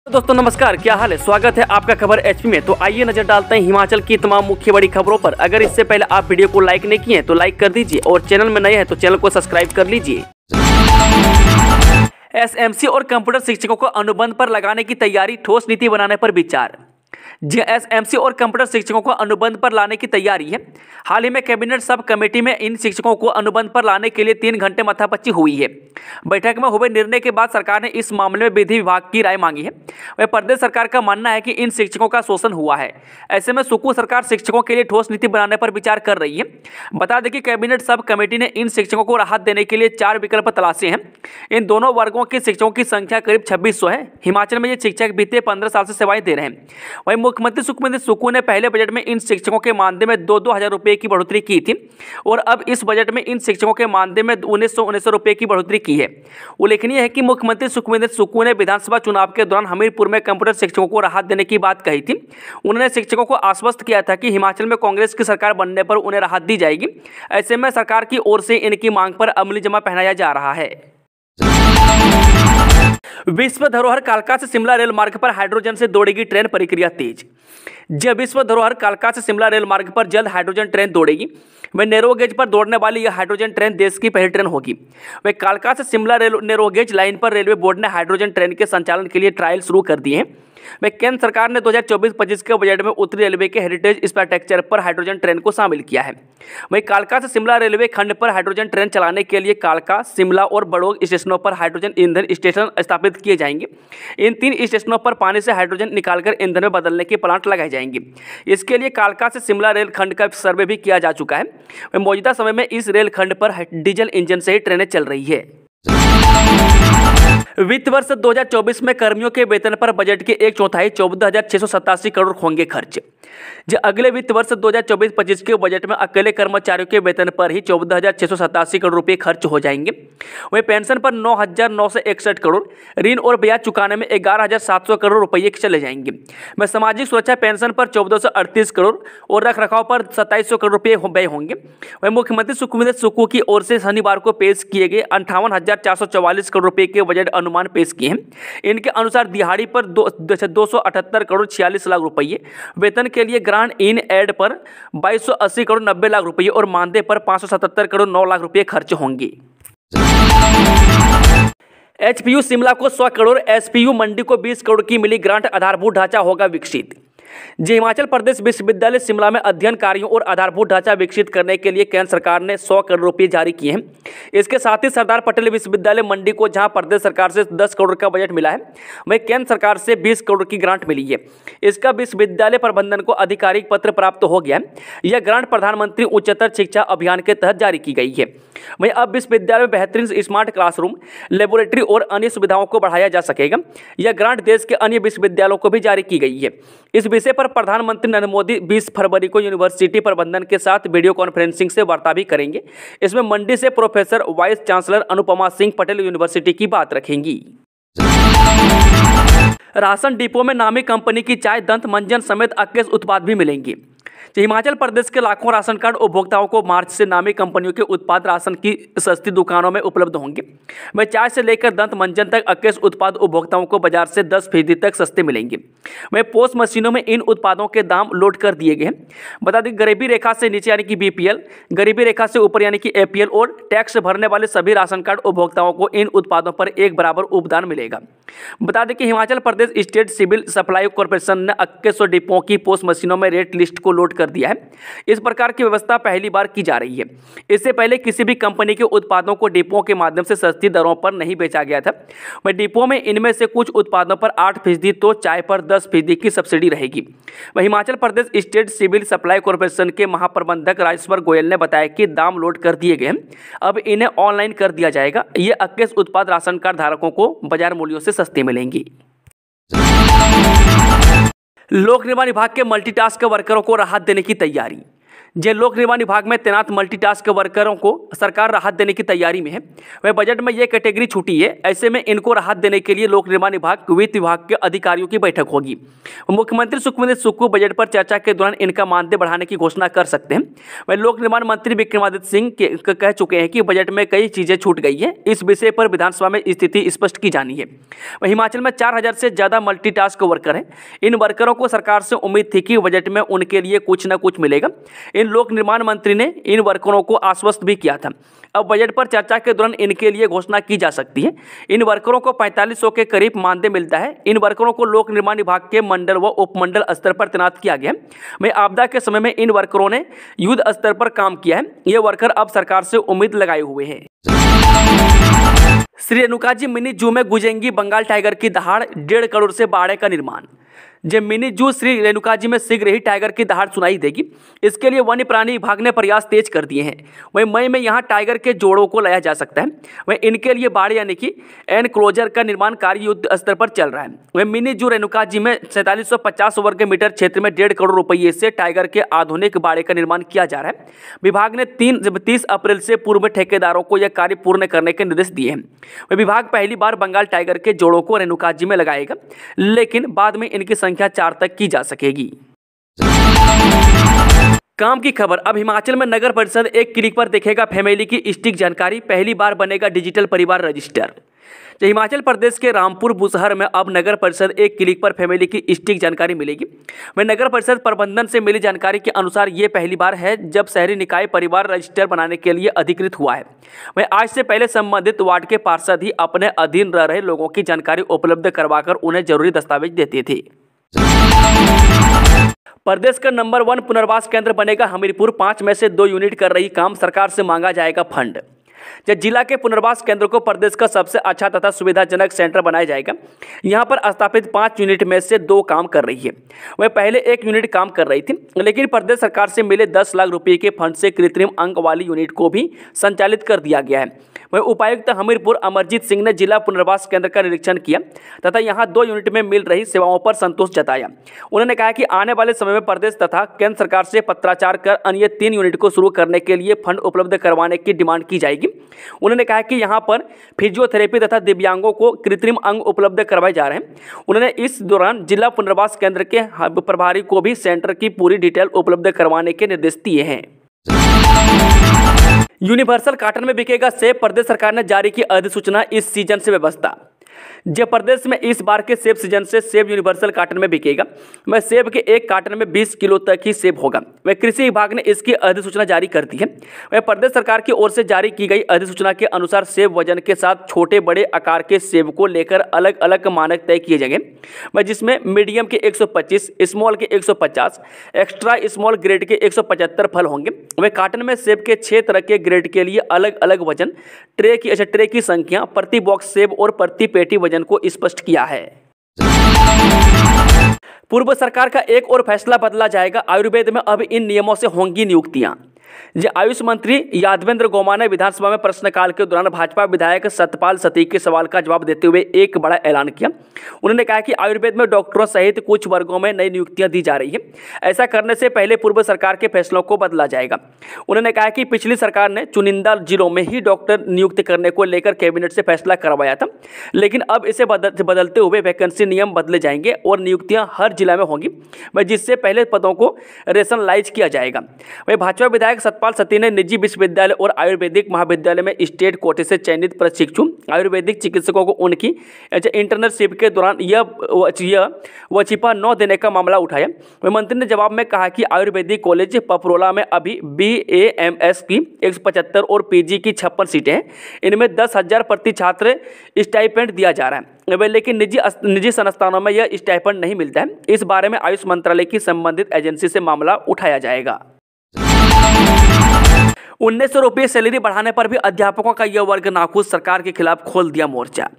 दोस्तों नमस्कार, क्या हाल है। स्वागत है आपका खबर एचपी में। तो आइए नजर डालते हैं हिमाचल की तमाम मुख्य बड़ी खबरों पर। अगर इससे पहले आप वीडियो को लाइक नहीं किए हैं तो लाइक कर दीजिए और चैनल में नए हैं तो चैनल को सब्सक्राइब कर लीजिए। एसएमसी और कंप्यूटर शिक्षकों को अनुबंध पर लगाने की तैयारी, ठोस नीति बनाने पर विचार। जी, एसएमसी और कंप्यूटर शिक्षकों को अनुबंध पर लाने की तैयारी है। हाल ही में कैबिनेट सब कमेटी में इन शिक्षकों को अनुबंध पर लाने के लिए 3 घंटे माथापच्ची हुई है। बैठक में हुए निर्णय के बाद सरकार ने इस मामले में विधि विभाग की राय मांगी है। वह प्रदेश सरकार का मानना है कि इन शिक्षकों का शोषण हुआ है। ऐसे में सुकू सरकार शिक्षकों के लिए ठोस नीति बनाने पर विचार कर रही है। बता दें कि कैबिनेट सब कमेटी ने इन शिक्षकों को राहत देने के लिए 4 विकल्प तलाशे हैं। इन दोनों वर्गों के शिक्षकों की संख्या करीब 2600 है। हिमाचल में ये शिक्षक बीते 15 साल से सेवाएं दे रहे हैं। वहीं मुख्यमंत्री सुखविंदर सुक्खू ने पहले बजट में इन शिक्षकों के मानदेय में 2-2 हज़ार रुपये की बढ़ोतरी की थी और अब इस बजट में इन शिक्षकों के मानदेय में 1900 रुपये की बढ़ोतरी की है। उल्लेखनीय है कि मुख्यमंत्री सुखविंदर सुक्खू ने विधानसभा चुनाव के दौरान हमीरपुर में कंप्यूटर शिक्षकों को राहत देने की बात कही थी। उन्होंने शिक्षकों को आश्वस्त किया था कि हिमाचल में कांग्रेस की सरकार बनने पर उन्हें राहत दी जाएगी। ऐसे में सरकार की ओर से इनकी मांग पर अमली जमा पहनाया जा रहा है। विश्व धरोहर कालका से शिमला रेल मार्ग पर हाइड्रोजन से दौड़ेगी ट्रेन, प्रक्रिया तेज। जब विश्व धरोहर कालका से शिमला रेल मार्ग पर जल्द हाइड्रोजन ट्रेन दौड़ेगी। वह नैरो गेज पर दौड़ने वाली यह हाइड्रोजन ट्रेन देश की पहली ट्रेन होगी। वह कालका से शिमला नैरो गेज लाइन पर रेलवे बोर्ड ने हाइड्रोजन ट्रेन के संचालन के लिए ट्रायल शुरू कर दिए हैं। वह केंद्र सरकार ने 2024-25 के बजट में उत्तरी रेलवे के हेरिटेज इंफ्रास्ट्रक्चर पर हाइड्रोजन ट्रेन को शामिल किया है। वहीं कालका से शिमला रेलवे खंड पर हाइड्रोजन ट्रेन चलाने के लिए कालका, शिमला और बड़ोग स्टेशनों पर हाइड्रोजन ईंधन स्टेशन स्थापित किए जाएंगे। इन 3 स्टेशनों पर पानी से हाइड्रोजन निकालकर ईंधन में बदलने के प्लांट लगाए जाएंगे। इसके लिए कालका से शिमला रेल खंड का सर्वे भी किया जा चुका है। मौजूदा समय में इस रेल खंड पर डीजल इंजन से ही ट्रेनें चल रही है। वित्त वर्ष 2024 में कर्मियों के वेतन पर बजट के 1/4 14,687 करोड़ होंगे खर्च। जो अगले वित्त वर्ष 2024-25 के बजट में अकेले कर्मचारियों के वेतन पर ही 14,687 करोड़ रुपए खर्च हो जाएंगे। वहीं पेंशन पर 9,961 करोड़, ऋण और ब्याज चुकाने में 11,700 करोड़ रुपये चले जाएंगे। वहीं सामाजिक सुरक्षा पेंशन पर 1,438 करोड़ और रख रखाव पर 2,700 करोड़ रुपये व्यय होंगे। वहीं मुख्यमंत्री सुखविंदर सुक्खू की ओर से शनिवार को पेश किए गए 58,444 करोड़ रुपये के बजट अनुमान पेश किए हैं। इनके अनुसार दिहाड़ी पर 278 करोड़ 46 लाख रुपये, वेतन के लिए ग्रांट इन एड पर 2280 करोड़ 90 लाख रुपये और मानदेय पर 577 करोड़ 9 लाख रुपये खर्च होंगे। एचपीयू शिमला को 100 करोड़, एसपीयू मंडी को 20 करोड़ की मिली ग्रांट, आधारभूत ढांचा होगा विकसित। जी, हिमाचल प्रदेश विश्वविद्यालय शिमला में अध्ययन कार्यों और आधारभूत ढांचा विकसित करने के लिए केंद्र सरकार ने 100 करोड़ रुपये जारी किए हैं। इसके साथ ही सरदार पटेल विश्वविद्यालय मंडी को, जहां प्रदेश सरकार से 10 करोड़ का बजट मिला है, वहीं केंद्र सरकार से 20 करोड़ की ग्रांट मिली है। इसका विश्वविद्यालय प्रबंधन को आधिकारिक पत्र प्राप्त हो गया है। यह ग्रांट प्रधानमंत्री उच्चतर शिक्षा अभियान के तहत जारी की गई है। वहीं अब विश्वविद्यालय में बेहतरीन स्मार्ट क्लासरूम, लेबोरेटरी और अन्य सुविधाओं को बढ़ाया जा सकेगा। यह ग्रांट देश के अन्य विश्वविद्यालयों को भी जारी की गई है। इस विषय पर प्रधानमंत्री नरेंद्र मोदी 20 फरवरी को यूनिवर्सिटी प्रबंधन के साथ वीडियो कॉन्फ्रेंसिंग से वार्ता भी करेंगे। इसमें मंडी से professor vice chancellor Anupama Singh Patel university की बात रखेंगी। राशन डिपो में नामी कंपनी की चाय, दंत मंजन समेत 21 उत्पाद भी मिलेंगे। हिमाचल प्रदेश के लाखों राशन कार्ड उपभोक्ताओं को मार्च से नामी कंपनियों के उत्पाद राशन की सस्ती दुकानों में उपलब्ध होंगे। वह चाय से लेकर दंत मंजन तक 21 उत्पाद उपभोक्ताओं को बाजार से 10% तक सस्ते मिलेंगे। वह पोस्ट मशीनों में इन उत्पादों के दाम लोड कर दिए गए हैं। बता दें, गरीबी रेखा से नीचे यानी कि बीपीएल, गरीबी रेखा से ऊपर यानी कि एपीएल और टैक्स भरने वाले सभी राशन कार्ड उपभोक्ताओं को इन उत्पादों पर एक बराबर उपदान मिलेगा। बता दें कि Himachal Pradesh state civil supply corporation ने 2100 डिपों की पोस्ट मशीनों में रेट लिस्ट को लोड कर दिया है। इस प्रकार की व्यवस्था पहली बार की जा रही है। इससे पहले किसी भी कंपनी के उत्पादों को डिपों के माध्यम से सस्ती दरों पर नहीं बेचा गया था। वह डिपो में इनमें से कुछ उत्पादों पर 8% तो चाय पर 10% की सब्सिडी रहेगी। वह Himachal Pradesh state civil supply corporation के महाप्रबंधक राजेश्वर गोयल ने बताया कि दाम लोड कर दिए गए हैं, अब इन्हें ऑनलाइन कर दिया जाएगा। ये 21 उत्पाद राशन कार्ड धारकों को बाजार मूल्यों से सस्ते मिलेंगी। लोक निर्माण विभाग के मल्टीटास्क वर्करों को राहत देने की तैयारी। जो लोक निर्माण विभाग में तैनात मल्टीटास्क वर्करों को सरकार राहत देने की तैयारी में है। वह बजट में ये कैटेगरी छूटी है। ऐसे में इनको राहत देने के लिए लोक निर्माण विभाग वित्त विभाग के अधिकारियों की बैठक होगी। मुख्यमंत्री सुखविंदर सुक्खू बजट पर चर्चा के दौरान इनका मानदेय बढ़ाने की घोषणा कर सकते हैं। वह लोक निर्माण मंत्री विक्रमादित्य सिंह कह चुके हैं कि बजट में कई चीजें छूट गई है। इस विषय पर विधानसभा में स्थिति स्पष्ट की जानी है। वह हिमाचल में 4000 से ज्यादा मल्टीटास्क वर्कर हैं। इन वर्करों को सरकार से उम्मीद थी कि बजट में उनके लिए कुछ न कुछ मिलेगा। इन लोक निर्माण मंत्री ने इन वर्करों को आश्वस्त भी किया था। अब बजट पर चर्चा के दौरान इनके लिए घोषणा की जा सकती है। इन वर्करों को 4500 के करीब मानदेय मिलता है। इन वर्करों को लोक निर्माण विभाग के मंडल व उपमंडल स्तर पर तैनात किया गया है। वहीं आपदा के समय में इन वर्करों ने युद्ध स्तर पर काम किया है। ये वर्कर अब सरकार से उम्मीद लगाए हुए हैं। श्री रेणुकाजी मिनी जू में गुजेंगी बंगाल टाइगर की दहाड़, 1.5 करोड़ से बाड़े का निर्माण। जब मिनी जू श्री रेणुकाजी में शीघ्र ही टाइगर की दहाड़ सुनाई देगी। इसके लिए वन्य प्राणी विभाग ने प्रयास तेज कर दिए हैं। वहीं मई में यहां टाइगर के जोड़ों को लाया जा सकता है। वहीं इनके लिए बाड़े यानी कि एनक्लोजर का निर्माण कार्य युद्ध स्तर पर चल रहा है। वहीं मिनी जू रेणुकाजी में 4750 वर्ग मीटर क्षेत्र में 1.5 करोड़ रुपये से टाइगर के आधुनिक बाड़े का निर्माण किया जा रहा है। विभाग ने 30 अप्रैल से पूर्व ठेकेदारों को यह कार्य पूर्ण करने के निर्देश दिए हैं। वह विभाग पहली बार बंगाल टाइगर के जोड़ों को रेणुकाजी में लगाएगा, लेकिन बाद में इनकी संख्या 4 तक की जा सकेगी। काम की खबर। अब हिमाचल में नगर परिषद एक क्लिक पर देखेगा फैमिली की स्टिक जानकारी। पहली बार बनेगा डिजिटल परिवार रजिस्टर। जो हिमाचल प्रदेश के रामपुर बुशहर में अब नगर परिषद एक क्लिक पर फैमिली की स्टिक जानकारी मिलेगी। वह नगर परिषद प्रबंधन से मिली जानकारी के अनुसार ये पहली बार है जब शहरी निकाय परिवार रजिस्टर बनाने के लिए अधिकृत हुआ है। वह आज से पहले संबंधित वार्ड के पार्षद ही अपने अधीन रह रहे लोगों की जानकारी उपलब्ध करवाकर उन्हें जरूरी दस्तावेज देते थे। प्रदेश का नंबर 1 पुनर्वास केंद्र बनेगा हमीरपुर। 5 में से 2 यूनिट कर रही काम, सरकार से मांगा जाएगा फंड। जब जिला के पुनर्वास केंद्र को प्रदेश का सबसे अच्छा तथा सुविधाजनक सेंटर बनाया जाएगा। यहां पर स्थापित 5 यूनिट में से 2 काम कर रही है। वह पहले 1 यूनिट काम कर रही थी, लेकिन प्रदेश सरकार से मिले 10 लाख रुपए के फंड से कृत्रिम अंक वाली यूनिट को भी संचालित कर दिया गया है। वह उपायुक्त हमीरपुर अमरजीत सिंह ने जिला पुनर्वास केंद्र का निरीक्षण किया तथा यहां 2 यूनिट में मिल रही सेवाओं पर संतोष जताया। उन्होंने कहा कि आने वाले समय में प्रदेश तथा केंद्र सरकार से पत्राचार कर अन्य 3 यूनिट को शुरू करने के लिए फंड उपलब्ध करवाने की डिमांड की जाएगी। उन्होंने कहा कि यहां पर फिजियोथेरेपी तथा दिव्यांगों को कृत्रिम अंग उपलब्ध करवाए जा रहे हैं। उन्होंने इस दौरान जिला पुनर्वास केंद्र के प्रभारी को भी सेंटर की पूरी डिटेल उपलब्ध करवाने के निर्देश दिए हैं। यूनिवर्सल कार्टन में बिकेगा सेब। प्रदेश सरकार ने जारी की अधिसूचना। इस सीजन से व्यवस्था। जब प्रदेश में इस बार के सेब सीजन से सेब यूनिवर्सल कार्टन में बिकेगा। वह सेब के एक कार्टन में 20 किलो तक ही सेब होगा। वह कृषि विभाग ने इसकी अधिसूचना जारी कर दी है। वह प्रदेश सरकार की ओर से जारी की गई अधिसूचना के अनुसार सेब वजन के साथ छोटे बड़े आकार के सेब को लेकर अलग अलग मानक तय किए जाएंगे। वह जिसमें मीडियम के 125, स्मॉल के 150, एक्स्ट्रा स्मॉल ग्रेड के 175 फल होंगे। वह कार्टन में सेब के 6 तरह के ग्रेड के लिए अलग अलग वजन, ट्रे की संख्या, प्रति बॉक्स सेब और प्रति पेटी वजन को स्पष्ट किया है। पूर्व सरकार का एक और फैसला बदला जाएगा। आयुर्वेद में अब इन नियमों से होंगी नियुक्तियां। आयुष मंत्री यादवेंद्र गौमा ने विधानसभा में प्रश्नकाल के दौरान भाजपा विधायक सतपाल सती के सवाल का जवाब देते हुए एक बड़ा ऐलान किया। उन्होंने कहा कि आयुर्वेद में डॉक्टरों सहित कुछ वर्गों में नई नियुक्तियां दी जा रही है। ऐसा करने से पहले पूर्व सरकार के फैसलों को बदला जाएगा। उन्होंने कहा कि पिछली सरकार ने चुनिंदा जिलों में ही डॉक्टर नियुक्त करने को लेकर कैबिनेट से फैसला करवाया था, लेकिन अब इसे बदलते हुए वैकेंसी नियम बदले जाएंगे और नियुक्तियां हर जिला में होंगी, जिससे पहले पदों को रेशनलाइज किया जाएगा। वही भाजपा विधायक सतपाल सती ने निजी विश्वविद्यालय और आयुर्वेदिक महाविद्यालय में स्टेट कोटे से चयनित प्रशिक्षु आयुर्वेदिक चिकित्सकों को उनकी इंटर्नशिप के दौरान यह वजीफा न देने का मामला उठाया। मंत्री ने जवाब में कहा कि आयुर्वेदिक कॉलेज पपरोला में अभी BAMS की 175 और PG की 56 सीटें हैं। इनमें 10,000 प्रति छात्र स्टाइपेंड दिया जा रहा है, लेकिन निजी संस्थानों में यह स्टाइपेंड नहीं मिलता है। इस बारे में आयुष मंत्रालय की संबंधित एजेंसी से मामला उठाया जाएगा। 1900 रुपये सैलरी बढ़ाने पर भी अध्यापकों का यह वर्ग नाखुश, सरकार के खिलाफ खोल दिया मोर्चा।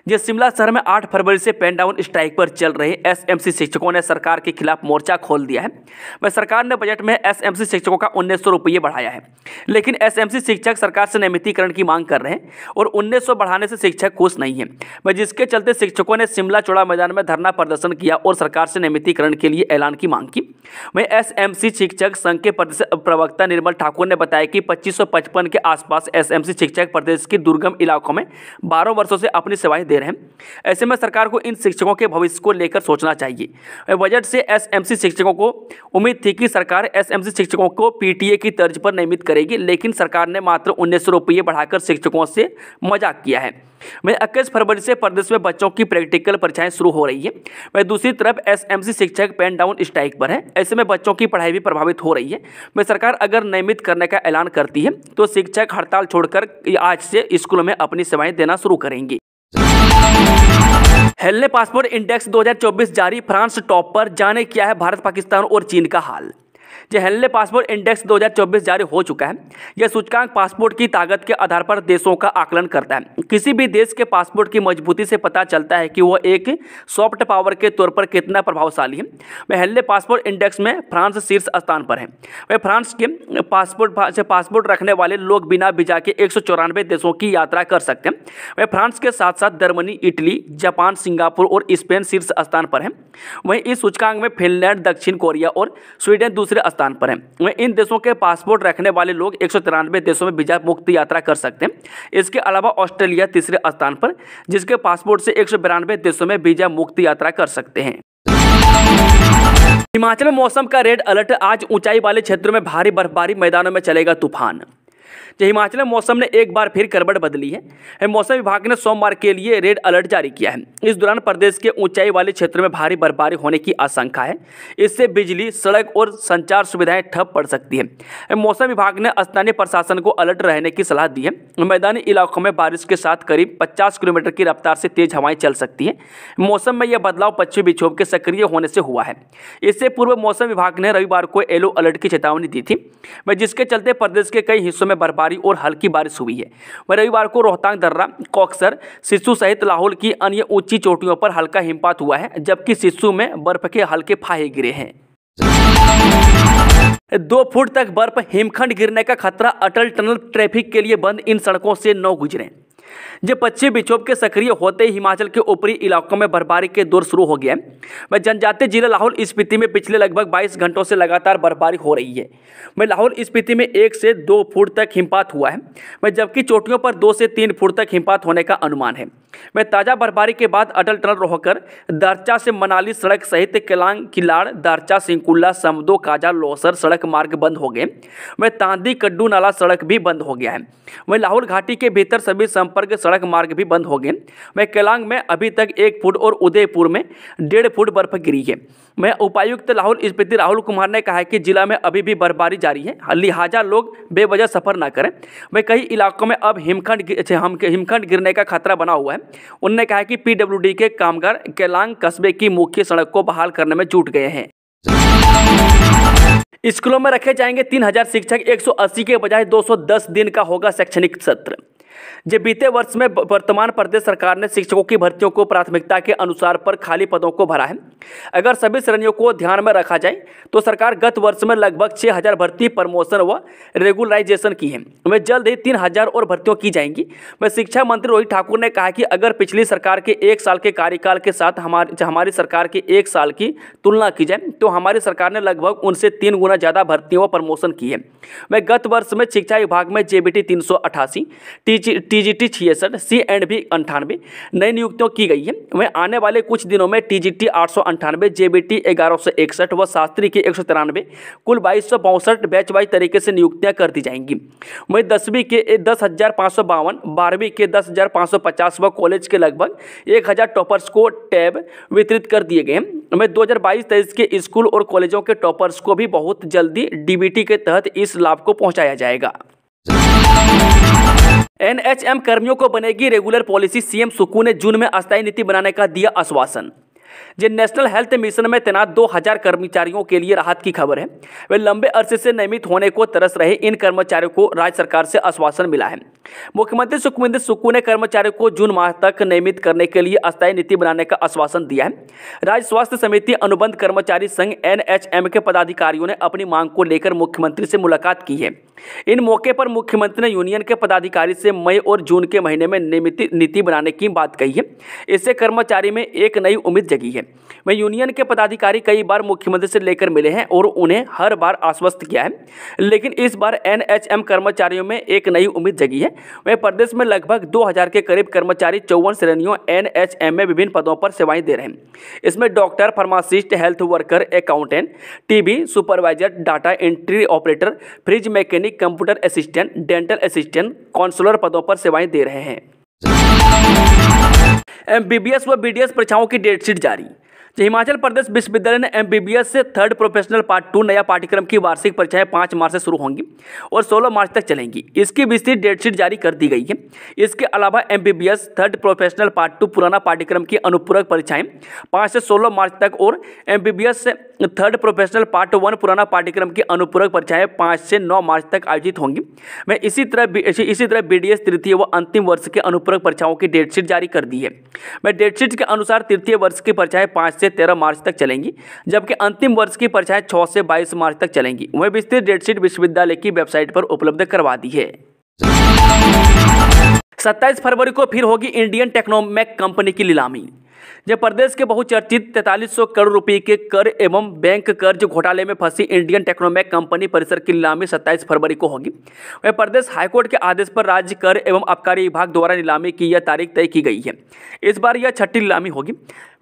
ये शिमला शहर में 8 फरवरी से पेन डाउन स्ट्राइक पर चल रहे एसएमसी शिक्षकों ने सरकार के खिलाफ मोर्चा खोल दिया है। वह सरकार ने बजट में एसएमसी शिक्षकों का 1900 रुपये बढ़ाया है, लेकिन एसएमसी शिक्षक सरकार से नियमितीकरण की मांग कर रहे हैं और 1900 बढ़ाने से शिक्षक खुश नहीं है। वह जिसके चलते शिक्षकों ने शिमला चौड़ा मैदान में धरना प्रदर्शन किया और सरकार से नियमितीकरण के लिए ऐलान की मांग की। वहीं एसएमसी शिक्षक संघ के प्रवक्ता निर्मल ठाकुर ने बताया कि 2555 के आसपास एसएमसी शिक्षक प्रदेश के दुर्गम इलाकों में 12 वर्षों से अपनी सेवाएं दे रहे हैं। ऐसे में सरकार को इन शिक्षकों के भविष्य को लेकर सोचना चाहिए। बजट से एसएमसी शिक्षकों को उम्मीद थी कि सरकार एसएमसी शिक्षकों को पीटीए की तर्ज पर नियमित करेगी, लेकिन सरकार ने मात्र 1900 रुपये बढ़ाकर शिक्षकों से मजाक किया है। वहीं 21 फरवरी से प्रदेश में बच्चों की प्रैक्टिकल परीक्षाएं शुरू हो रही है। वहीं दूसरी तरफ एसएमसी शिक्षक पेन डाउन स्ट्राइक पर है। ऐसे में बच्चों की पढ़ाई भी प्रभावित हो रही है। वहीं सरकार अगर नियमित करने का ऐलान करती है तो शिक्षक हड़ताल छोड़कर आज से स्कूलों में अपनी सेवाएं देना शुरू करेंगे। हेलने पासपोर्ट इंडेक्स 2024 जारी, फ्रांस टॉप पर। जाने क्या है भारत, पाकिस्तान और चीन का हाल। हेलने पासपोर्ट इंडेक्स 2024 जारी हो चुका है। यह सूचकांक पासपोर्ट की ताकत के आधार पर देशों का आकलन करता है। किसी भी देश के पासपोर्ट की मजबूती से पता चलता है कि वह एक सॉफ्ट पावर के तौर पर कितना प्रभावशाली है। वह हेलने पासपोर्ट इंडेक्स में फ्रांस शीर्ष स्थान पर है। वह फ्रांस के पासपोर्ट रखने वाले लोग बिना वीजा के 194 देशों की यात्रा कर सकते हैं। वह फ्रांस के साथ साथ जर्मनी, इटली, जापान, सिंगापुर और स्पेन शीर्ष स्थान पर है। वहीं इस सूचकांक में फिनलैंड, दक्षिण कोरिया और स्वीडन दूसरे स्थान पर है। वहीं इन देशों के पासपोर्ट रखने वाले लोग 193 देशों में वीजा मुक्त यात्रा कर सकते हैं। इसके अलावा ऑस्ट्रेलिया तीसरे स्थान पर, जिसके पासपोर्ट से 192 देशों में वीजा मुक्त यात्रा कर सकते हैं। हिमाचल में मौसम का रेड अलर्ट, आज ऊंचाई वाले क्षेत्रों में भारी बर्फबारी, मैदानों में चलेगा तूफान। हिमाचल में मौसम ने एक बार फिर करवट बदली है। मौसम विभाग ने सोमवार के लिए रेड अलर्ट जारी किया है। इस दौरान प्रदेश के ऊंचाई वाले क्षेत्रों में भारी बर्फबारी होने की आशंका है। इससे बिजली, सड़क और संचार सुविधाएं ठप पड़ सकती है। मौसम विभाग ने स्थानीय प्रशासन को अलर्ट रहने की सलाह दी है। मैदानी इलाकों में बारिश के साथ करीब 50 किलोमीटर की रफ्तार से तेज हवाएं चल सकती हैं। मौसम में यह बदलाव पश्चिमी विक्षोभ के सक्रिय होने से हुआ है। इससे पूर्व मौसम विभाग ने रविवार को येलो अलर्ट की चेतावनी दी थी, जिसके चलते प्रदेश के कई हिस्सों में बर्फबारी और हल्की बारिश हुई है। वह रविवार को रोहतांग दर्रा, कॉक्सर, सिस्सू सहित लाहौल की अन्य ऊंची चोटियों पर हल्का हिमपात हुआ है, जबकि सिस्सू में बर्फ के हल्के फाहे गिरे हैं। 2 फुट तक बर्फ, हिमखंड गिरने का खतरा, अटल टनल ट्रैफिक के लिए बंद, इन सड़कों से न गुजरें। पश्चिमी विक्षोभ के सक्रिय होते ही हिमाचल के ऊपरी इलाकों में बर्फबारी के दौर शुरू हो गया है। वह जनजातीय जिला लाहौल स्पीति में पिछले लगभग 22 घंटों से लगातार बर्फबारी हो रही है। वह लाहौल स्पीति में 1 से 2 फुट तक हिमपात हुआ है, जबकि चोटियों पर 2 से 3 फुट तक हिमपात होने का अनुमान है। ताज़ा बर्फबारी के बाद अटल टनल रोहकर दारचा से मनाली सड़क सहित केलांग, किलाड़, दारचा, सिंकुल्ला, समदो, काजा, लोसर सड़क मार्ग बंद हो गए। तांदी कड्डू नाला सड़क भी बंद हो गया है। लाहौल घाटी के भीतर सभी संपर्क सड़क मार्ग भी बंद हो गए। केलांग में अभी तक 1 फुट और उदयपुर में 1.5 फुट बर्फ गिरी है। उपायुक्त लाहौल स्पीति राहुल कुमार ने कहा है कि जिला में अभी भी बर्फबारी जारी है, लिहाजा लोग बेवजह सफर न करें। कई इलाकों में अब हिमखंड गिरने का खतरा बना हुआ है। उन्होंने कहा कि पीडब्ल्यूडी के कामगार केलांग कस्बे की मुख्य सड़क को बहाल करने में जुट गए हैं। स्कूलों में रखे जाएंगे 3000 शिक्षक, 180 के बजाय 210 दिन का होगा शैक्षणिक सत्र। बीते वर्ष में वर्तमान प्रदेश सरकार ने शिक्षकों की भर्तियों को प्राथमिकता के अनुसार पर खाली पदों को भरा है। अगर सभी श्रेणियों को ध्यान में रखा जाए तो सरकार गत वर्ष में लगभग 6000 भर्ती, प्रमोशन व रेगुलराइजेशन की है। वह जल्द ही 3000 और भर्तियों की जाएंगी। वह शिक्षा मंत्री रोहित ठाकुर ने कहा कि अगर पिछली सरकार के 1 साल के कार्यकाल के साथ हमारी सरकार के 1 साल की तुलना की जाए तो हमारी सरकार ने लगभग उनसे 3 गुना ज़्यादा भर्तियों व प्रमोशन की है। वह गत वर्ष में शिक्षा विभाग में जेबीटी 388, टीजीटी 66, C&B 98 नई नियुक्तियों की गई है। वह आने वाले कुछ दिनों में टीजीटी 898, जेबीटी 1161 व शास्त्री के 193 कुल 2262 बैच वाइज तरीके से नियुक्तियां कर दी जाएंगी। वहीं 10वीं के 10,552, 12वीं के 10,550 व कॉलेज के लगभग 1000 टॉपर्स को टैब वितरित कर दिए गए हैं। वहीं 2022-23 के स्कूल और कॉलेजों के टॉपर्स को भी बहुत जल्दी डीबीटी के तहत इस लाभ को पहुंचाया जाएगा। एनएचएम कर्मियों को बनेगी रेगुलर पॉलिसी, सीएम सुक्खू ने जून में अस्थायी नीति बनाने का दिया आश्वासन। जिन नेशनल हेल्थ मिशन में तैनात 2000 कर्मचारियों के लिए राहत की खबर है। वे लंबे अरसे से नियमित होने को तरस रहे इन कर्मचारियों को राज्य सरकार से आश्वासन मिला है। मुख्यमंत्री सुखविंदर सुक्खू ने कर्मचारियों को जून माह तक नियमित करने के लिए अस्थायी नीति बनाने का आश्वासन दिया है। राज्य स्वास्थ्य समिति अनुबंध कर्मचारी संघ NHM के पदाधिकारियों ने अपनी मांग को लेकर मुख्यमंत्री से मुलाकात की है। इन मौके पर मुख्यमंत्री ने यूनियन के पदाधिकारी से मई और जून के महीने में नियमित नीति बनाने की बात कही है। इससे कर्मचारी में एक नई उम्मीद जगी है। वहीं यूनियन के पदाधिकारी कई बार मुख्यमंत्री से लेकर मिले हैं और उन्हें हर बार आश्वस्त किया है, लेकिन इस बार NHM कर्मचारियों में एक नई उम्मीद जगी है। वहीं प्रदेश में लगभग 2000 के करीब कर्मचारी 54 श्रेणियों NHM में विभिन्न पदों पर सेवाएं दे रहे हैं। इसमें doctor, pharmacist, health worker, accountant, TB supervisor, data entry operator, fridge mechanic, computer assistant, dental assistant, counsellor पदों पर सेवाएं दे रहे हैं। MBBS व BDS परीक्षाओं की डेट शीट जारी। हिमाचल प्रदेश विश्वविद्यालय ने MBBS से थर्ड प्रोफेशनल पार्ट 2 नया पाठ्यक्रम की वार्षिक परीक्षाएं 5 मार्च से शुरू होंगी और 16 मार्च तक चलेंगी। इसकी विस्तृत डेटशीट जारी कर दी गई है। इसके अलावा MBBS थर्ड प्रोफेशनल पार्ट 2 पुराना पाठ्यक्रम की अनुपूरक परीक्षाएं 5 से 16 मार्च तक और MBBS थर्ड प्रोफेशनल पार्ट 1 पुराना पाठ्यक्रम की अनुपूरक परीक्षाएं 5 से 9 मार्च तक आयोजित होंगी। मैं इसी तरह BDS तृतीय व अंतिम वर्ष के अनुपूरक परीक्षाओं की डेटशीट जारी कर दी है। मैं डेटशीट के अनुसार तृतीय वर्ष की परीक्षाएं 5 से 13 मार्च तक चलेंगी, जबकि अंतिम वर्ष की परीक्षाएं 6 से 22 मार्च तक चलेंगी। वह विस्तृत डेटशीट विश्वविद्यालय की वेबसाइट पर उपलब्ध करवा दी है। 27 फरवरी को फिर होगी इंडियन टेक्नोमैक कंपनी की नीलामी। जब प्रदेश के बहुचर्चित 4300 करोड़ रुपए के कर एवं बैंक कर्ज घोटाले में फंसी इंडियन टेक्नोमैक कंपनी परिसर की नीलामी 27 फरवरी को होगी। वह प्रदेश हाईकोर्ट के आदेश पर राज्य कर एवं आबकारी विभाग द्वारा नीलामी की यह तारीख तय की गई है। इस बार यह छठी नीलामी होगी।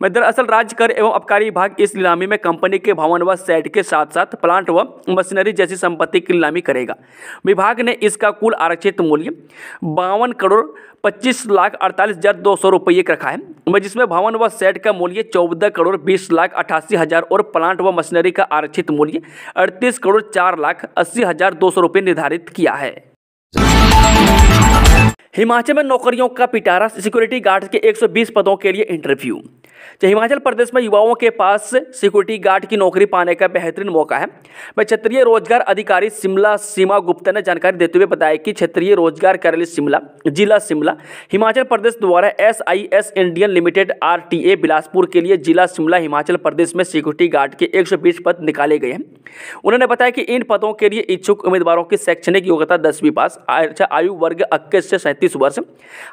दरअसल राज्य कर एवं आबकारी विभाग इस नीलामी में कंपनी के भवन व सेट के साथ साथ प्लांट व मशीनरी जैसी संपत्ति की नीलामी करेगा। विभाग ने इसका कुल आरक्षित मूल्य 52 करोड़ 25,48,200 रुपये रखा है, जिसमें भवन व सेट का मूल्य 14 करोड़ 20,88,000 और प्लांट व मशीनरी का आरक्षित मूल्य 38 करोड़ 4,80,200 रुपये निर्धारित किया है। हिमाचल में नौकरियों का पिटारा, सिक्योरिटी गार्ड के 120 पदों के लिए इंटरव्यू। हिमाचल प्रदेश में युवाओं के पास सिक्योरिटी गार्ड की नौकरी पाने का बेहतरीन मौका है। मैं क्षेत्रीय रोजगार अधिकारी शिमला सीमा गुप्ता ने जानकारी देते हुए बताया कि क्षेत्रीय रोजगार कार्यालय शिमला, जिला शिमला, हिमाचल प्रदेश द्वारा SIS Indian limited RTA Bilaspur के लिए जिला शिमला हिमाचल प्रदेश में सिक्योरिटी गार्ड के 120 पद निकाले गए हैं। उन्होंने बताया कि इन पदों के लिए इच्छुक उम्मीदवारों की शैक्षणिक योग्यता 10वीं पास, आयु वर्ग 21 से 37 वर्ष,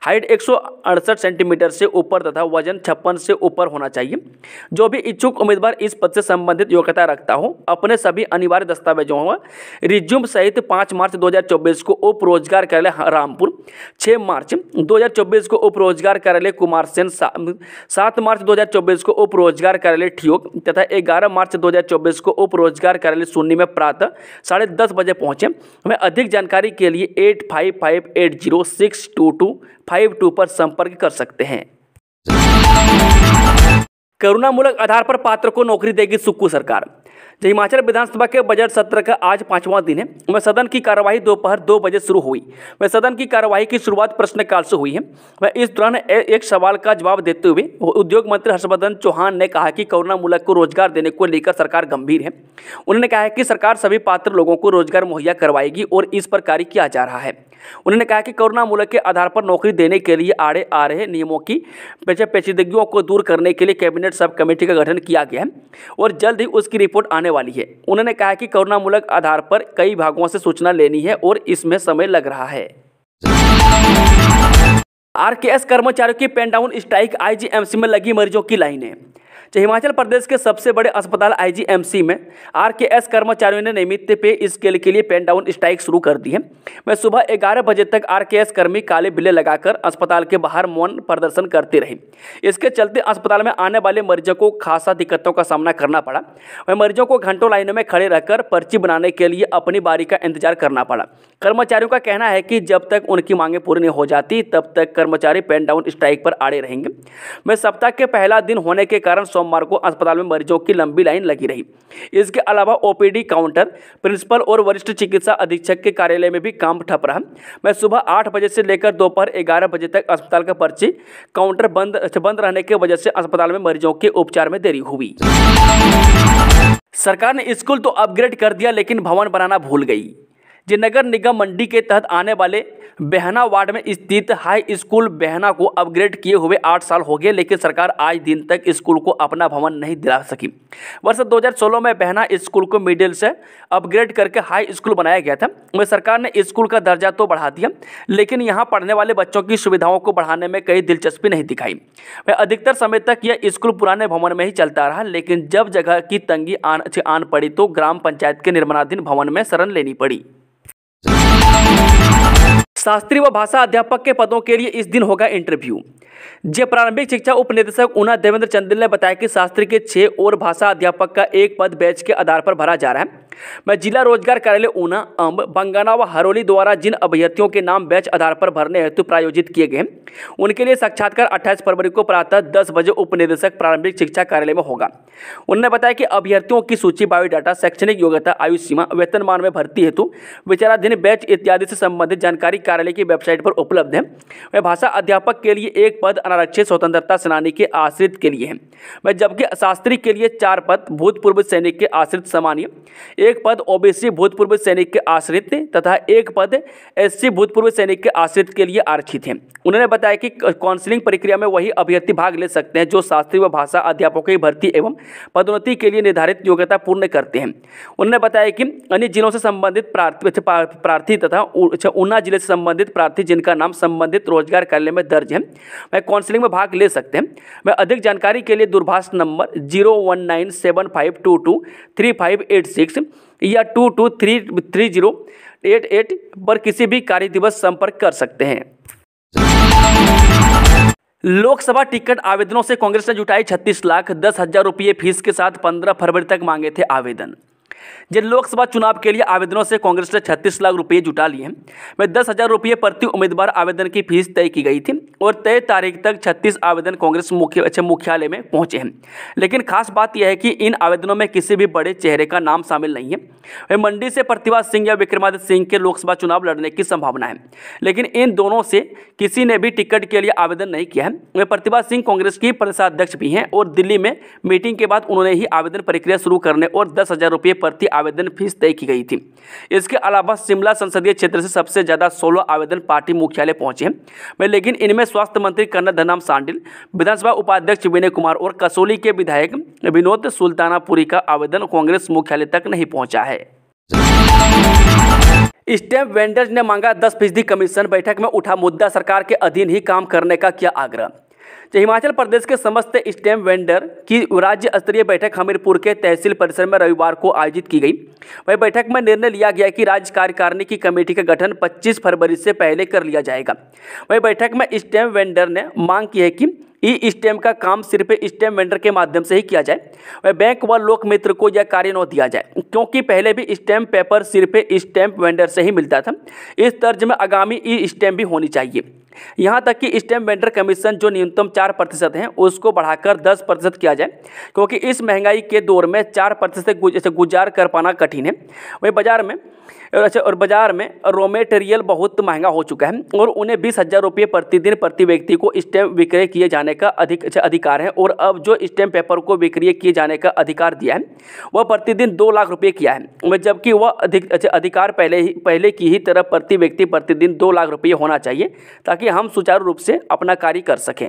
हाइट 168 सेंटीमीटर से ऊपर तथा वजन 56 से ऊपर होना चाहिए। जो भी इच्छुक उम्मीदवार इस पद से संबंधित योग्यता रखता हो अपने सभी अनिवार्य दस्तावेजों व रिज्यूम सहित 5 मार्च 2024 को उप रोजगार कार्यालय रामपुर, 6 मार्च 2024 को उप रोजगार कार्यालय कुमारसेन, 7 मार्च 2024 को उप रोजगार कार्यालय ठियोग तथा 11 मार्च 2024 को उप रोजगार कार्यालय सुन्नी में प्रातः 10:30 बजे पहुंचे। हमें अधिक जानकारी के लिए 8558062252 पर संपर्क कर सकते हैं। करुणामूलक आधार पर पात्र को नौकरी देगी सुक्खू सरकार। हिमाचल विधानसभा के बजट सत्र का आज 5वां दिन है। वह सदन की कार्यवाही दोपहर 2 बजे शुरू हुई। वह सदन की कार्यवाही की शुरुआत प्रश्नकाल से हुई है। वह इस दौरान एक सवाल का जवाब देते हुए उद्योग मंत्री हर्षवर्धन चौहान ने कहा कि करुणामूलक को रोजगार देने को लेकर सरकार गंभीर है। उन्होंने कहा कि सरकार सभी पात्र लोगों को रोजगार मुहैया करवाएगी और इस पर कार्य किया जा रहा है। उन्होंने कहा कि करुणामूलक के आधार पर नौकरी देने के लिए आड़े आ रहे नियमों की पेचीदगियों को दूर करने के लिए कैबिनेट सब कमेटी का गठन किया गया है और जल्द ही उसकी रिपोर्ट आने वाली है। उन्होंने कहा कि करुणामूलक आधार पर कई भागों से सूचना लेनी है और इसमें समय लग रहा है। RKS कर्मचारियों की पेन डाउन स्ट्राइक, IGMC में लगी मरीजों की लाइनें। हिमाचल प्रदेश के सबसे बड़े अस्पताल IGMC में RKS कर्मचारियों ने नियमित पे स्केल के लिए पेन डाउन स्ट्राइक शुरू कर दी है। वह सुबह 11 बजे तक RKS कर्मी काले बिल्ले लगाकर अस्पताल के बाहर मौन प्रदर्शन करते रहे। इसके चलते अस्पताल में आने वाले मरीजों को खासा दिक्कतों का सामना करना पड़ा। वह मरीजों को घंटों लाइनों में खड़े रहकर पर्ची बनाने के लिए अपनी बारी का इंतजार करना पड़ा। कर्मचारियों का कहना है कि जब तक उनकी मांगें पूरी नहीं हो जाती तब तक कर्मचारी पेन डाउन स्ट्राइक पर अड़े रहेंगे। वह सप्ताह के पहला दिन होने के कारण सोमवार को अस्पताल में मरीजों की लंबी लाइन लगी रही। इसके अलावा ओपीडी काउंटर, प्रिंसिपल और वरिष्ठ चिकित्सा अधीक्षक के कार्यालय में भी काम ठप रहा। मैं सुबह 8 बजे से लेकर दोपहर 11 बजे तक अस्पताल का पर्ची काउंटर बंद रहने की वजह से अस्पताल में मरीजों के उपचार में देरी हुई। सरकार ने स्कूल तो अपग्रेड कर दिया, लेकिन भवन बनाना भूल गई। जे नगर निगम मंडी के तहत आने वाले बेहना वार्ड में स्थित हाई स्कूल बेहना को अपग्रेड किए हुए 8 साल हो गए, लेकिन सरकार आज दिन तक स्कूल को अपना भवन नहीं दिला सकी। वर्ष 2016 में बेहना स्कूल को मिडिल से अपग्रेड करके हाई स्कूल बनाया गया था। वह सरकार ने स्कूल का दर्जा तो बढ़ा दिया, लेकिन यहाँ पढ़ने वाले बच्चों की सुविधाओं को बढ़ाने में कई दिलचस्पी नहीं दिखाई। वह अधिकतर समय तक यह स्कूल पुराने भवन में ही चलता रहा, लेकिन जब जगह की तंगी आन पड़ी तो ग्राम पंचायत के निर्माणाधीन भवन में शरण लेनी पड़ी। शास्त्री व भाषा अध्यापक के पदों के लिए इस दिन होगा इंटरव्यू। प्रारंभिक शिक्षा उप निदेशक ऊना देवेंद्र चंदिल ने बताया कि शास्त्री के 6 और भाषा अध्यापक का एक पद बैच के आधार पर भरा जा रहा है। मैं जिला रोजगार कार्यालय ऊना, अंब, बंगाना व हरोली द्वारा जिन अभ्यर्थियों के नाम बैच आधार पर भरने हेतु प्रायोजित किए गए हैं, उनके लिए साक्षात्कार 28 फरवरी को प्रातः 10 बजे उप निदेशक प्रारंभिक शिक्षा कार्यालय में होगा। उन्होंने बताया कि अभ्यर्थियों की सूची, बायोडाटा, शैक्षणिक योग्यता, आयु सीमा, वेतनमान में भर्ती हेतु विचाराधीन बैच इत्यादि से संबंधित जानकारी कार्यालय की वेबसाइट पर उपलब्ध है। वह भाषा अध्यापक के लिए एक पद अनारक्षित स्वतंत्रता सेनानी के आश्रित के लिए है, वह जबकि शास्त्री के लिए 4 पद भूतपूर्व सैनिक के आश्रित सामान्य, 1 पद ओबीसी भूतपूर्व सैनिक के आश्रित तथा 1 पद एससी भूतपूर्व सैनिक के आश्रित के लिए आरक्षित है। उन्होंने बताया कि काउंसलिंग प्रक्रिया में वही अभ्यर्थी भाग ले सकते हैं जो शास्त्री व भाषा अध्यापकों की भर्ती एवं पदोन्नति के लिए निर्धारित योग्यता पूर्ण करते हैं। उन्होंने बताया कि अन्य जिलों से संबंधित प्रार्थी तथा ऊना जिले से संबंधित प्रार्थी जिनका नाम संबंधित रोजगार कार्यालय में दर्ज है, वह काउंसलिंग में भाग ले सकते हैं। वह अधिक जानकारी के लिए दूरभाष नंबर 01975223586 या 223088 पर किसी भी कार्य दिवस संपर्क कर सकते हैं। लोकसभा टिकट आवेदनों से कांग्रेस ने जुटाई 36,10,000 रुपये फीस के साथ 15 फरवरी तक मांगे थे आवेदन। जिन लोकसभा चुनाव के लिए आवेदनों से कांग्रेस ने 36 लाख रुपये जुटा लिए हैं, में 10,000 रुपये प्रति उम्मीदवार आवेदन की फीस तय की गई थी और तय तारीख तक 36 आवेदन कांग्रेस मुख्यालय में पहुंचे हैं। लेकिन खास बात यह है कि इन आवेदनों में किसी भी बड़े चेहरे का नाम शामिल नहीं है। वह मंडी से प्रतिभा सिंह या विक्रमादित्य सिंह के लोकसभा चुनाव लड़ने की संभावना है, लेकिन इन दोनों से किसी ने भी टिकट के लिए आवेदन नहीं किया है। वह प्रतिभा सिंह कांग्रेस की प्रदेशाध्यक्ष भी हैं और दिल्ली में मीटिंग के बाद उन्होंने ही आवेदन प्रक्रिया शुरू करने और 10,000 रुपये प्रति आवेदन फीस तय की गई थी। इसके अलावा शिमला संसदीय क्षेत्र से सबसे ज्यादा 16 आवेदन पार्टी मुख्यालय पहुंचे हैं, लेकिन इनमें स्वास्थ्य मंत्री कर्नल धनराम शांडिल, विधानसभा उपाध्यक्ष विनय कुमार और कसौली के विधायक विनोद सुल्तानापुरी का आवेदन कांग्रेस मुख्यालय तक नहीं पहुंचा है। स्टैंप वेंडर्स ने मांगा 10% कमीशन। बैठक में उठा मुद्दा, सरकार के अधीन ही काम करने का किया आग्रह। हिमाचल प्रदेश के समस्त स्टैंप वेंडर की राज्य स्तरीय बैठक हमीरपुर के तहसील परिसर में रविवार को आयोजित की गई। वही बैठक में निर्णय लिया गया कि राज्य कार्यकारिणी की कमेटी का गठन 25 फरवरी से पहले कर लिया जाएगा। वही बैठक में स्टैंप वेंडर ने मांग की है कि ई स्टैंप का काम सिर्फ स्टैंप वेंडर के माध्यम से ही किया जाए। वह बैंक व लोक मित्र को यह कार्य न दिया जाए, क्योंकि पहले भी स्टैंप पेपर सिर्फ स्टैंप वेंडर से ही मिलता था। इस तर्ज में आगामी ई स्टैंप भी होनी चाहिए। यहाँ तक कि स्टैंप वेंडर कमीशन जो न्यूनतम 4% है उसको बढ़ाकर 10% किया जाए, क्योंकि इस महंगाई के दौर में 4% गुजार कर पाना कठिन है। वही बाजार में रॉ मेटेरियल बहुत महंगा हो चुका है और उन्हें 20,000 रुपये प्रतिदिन प्रति व्यक्ति को स्टैंप विक्रय किए जाने का अधिकार है। और अब जो स्टैंप पेपर को विक्रय किए जाने का अधिकार दिया है वह प्रतिदिन 2 लाख रुपये किया है, जबकि वह अधिकार पहले की ही तरह प्रति व्यक्ति प्रतिदिन 2 लाख रुपये होना चाहिए, ताकि हम सुचारू रूप से अपना कार्य कर सकें।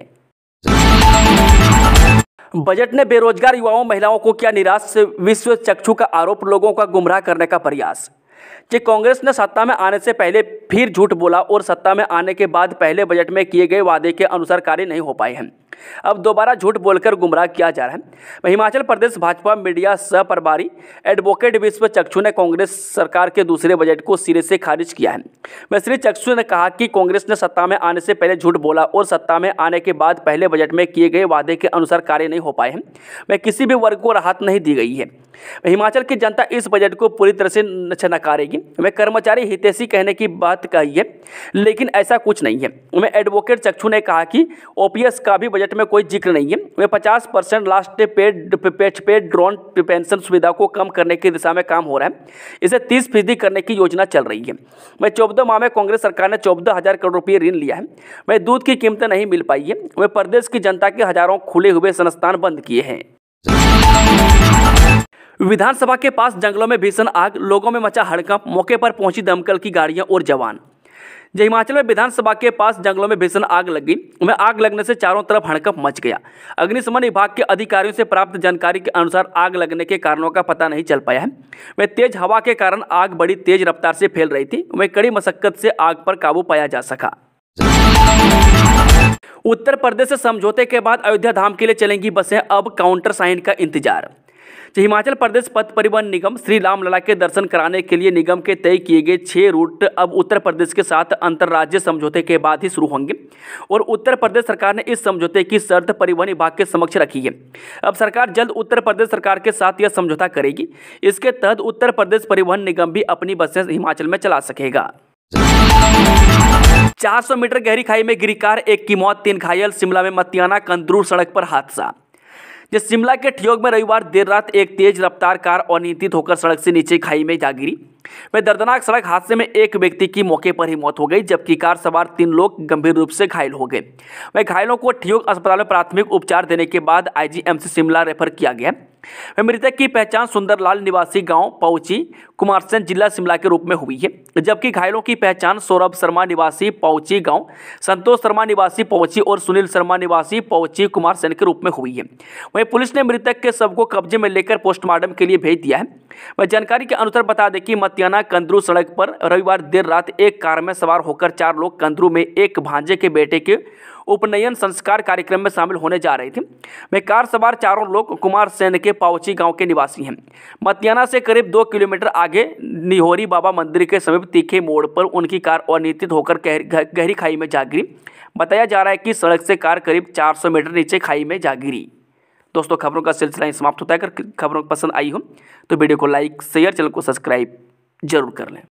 बजट ने बेरोजगार युवाओं महिलाओं को किया निराश। विश्व चक्षु का आरोप, लोगों का गुमराह करने का प्रयास। कांग्रेस ने सत्ता में आने से पहले फिर झूठ बोला और सत्ता में आने के बाद पहले बजट में किए गए वादे के अनुसार कार्य नहीं हो पाए हैं। अब दोबारा झूठ बोलकर गुमराह किया जा रहा है। हिमाचल प्रदेश भाजपा मीडिया सह प्रभारी एडवोकेट विश्व चक्षु ने कांग्रेस सरकार के दूसरे बजट को सिरे से खारिज किया है। श्री चक्षु ने कहा कि कांग्रेस ने सत्ता में आने से पहले झूठ बोला और सत्ता में आने के बाद पहले बजट में किए गए वादे के अनुसार कार्य नहीं हो पाए हैं। वह किसी भी वर्ग को राहत नहीं दी गई है। हिमाचल की जनता इस बजट को पूरी तरह से नकारेगी। वह कर्मचारी हितैषी कहने की बात कही है, लेकिन ऐसा कुछ नहीं है। एडवोकेट चक्षु ने कहा कि ओपीएस का भी बजट बजट में कोई जिक्र नहीं है। वह 50% लास्ट पेड ड्रोन पेंशन सुविधा को कम करने की दिशा में काम हो रहा है। इसे 30% करने की योजना चल रही है। वह 14 माह में कांग्रेस सरकार ने 14,000 करोड़ रुपये ऋण लिया है। वह दूध की कीमतें नहीं मिल पाई है। वह प्रदेश की जनता के हजारों खुले हुए संस्थान बंद किए हैं। विधानसभा के पास जंगलों में भीषण आग, लोगों में मचा हड़कंप, मौके पर पहुंची दमकल की गाड़ियां और जवान। हिमाचल में विधानसभा के पास जंगलों में भीषण आग लगी। वह आग लगने से चारों तरफ हड़कंप मच गया। अग्निशमन विभाग के अधिकारियों से प्राप्त जानकारी के अनुसार आग लगने के कारणों का पता नहीं चल पाया है। वह तेज हवा के कारण आग बड़ी तेज रफ्तार से फैल रही थी। वह कड़ी मशक्कत से आग पर काबू पाया जा सका। उत्तर प्रदेश से समझौते के बाद अयोध्या धाम के लिए चलेंगी बसें, अब काउंटर साइन का इंतजार। हिमाचल प्रदेश पथ परिवहन निगम श्री रामलला के दर्शन कराने के लिए निगम के तय किए गए 6 रूट अब उत्तर प्रदेश के साथ अंतर्राज्यीय समझौते के बाद ही शुरू होंगे और उत्तर प्रदेश सरकार ने इस समझौते की शर्त परिवहन विभाग के समक्ष रखी है। अब सरकार जल्द उत्तर प्रदेश सरकार के साथ यह समझौता करेगी। इसके तहत उत्तर प्रदेश परिवहन निगम भी अपनी बसें हिमाचल में चला सकेगा। 400 मीटर गहरी खाई में गिरी कार, 1 की मौत, 3 घायल। शिमला में मतियाना कंदरू सड़क पर हादसा। जिस शिमला के ठियोग में रविवार देर रात एक तेज रफ्तार कार अनियंत्रित होकर सड़क से नीचे खाई में जा गिरी। वह दर्दनाक सड़क हादसे में एक व्यक्ति की मौके पर ही मौत हो गई, जबकि कार सवार 3 लोग गंभीर रूप से घायल हो गए। वह घायलों को ठियोग अस्पताल में प्राथमिक उपचार देने के बाद आईजीएमसी शिमला रेफर किया गया। वह मृतक की पहचान सुंदरलाल निवासी गांव पौची कुमारसैन जिला शिमला के रूप में हुई है, जबकि घायलों की पहचान सौरभ शर्मा निवासी पौची गांव, संतोष शर्मा निवासी पौची और सुनील शर्मा निवासी पौची कुमारसैन के रूप में हुई है। वहीं पुलिस ने मृतक के शव को कब्जे में लेकर पोस्टमार्टम के लिए भेज दिया है। वह जानकारी के अनुसार बता दें कि मतियाना कंदरू सड़क पर रविवार देर रात एक कार में सवार होकर 4 लोग कंदरू में एक भांजे के बेटे के उपनयन संस्कार कार्यक्रम में शामिल होने जा रहे थे। वे कार सवार चारों लोग कुमारसैन के पाउची गांव के निवासी हैं। मतियाना से करीब 2 किलोमीटर आगे निहोरी बाबा मंदिर के समीप तीखे मोड़ पर उनकी कार अनियंत्रित होकर गहरी खाई में जा गिरी। बताया जा रहा है कि सड़क से कार करीब 400 मीटर नीचे खाई में जा गिरी। दोस्तों, खबरों का सिलसिला समाप्त होता है। अगर खबरों पसंद आई हो तो वीडियो को लाइक, शेयर, चैनल को सब्सक्राइब जरूर कर लें।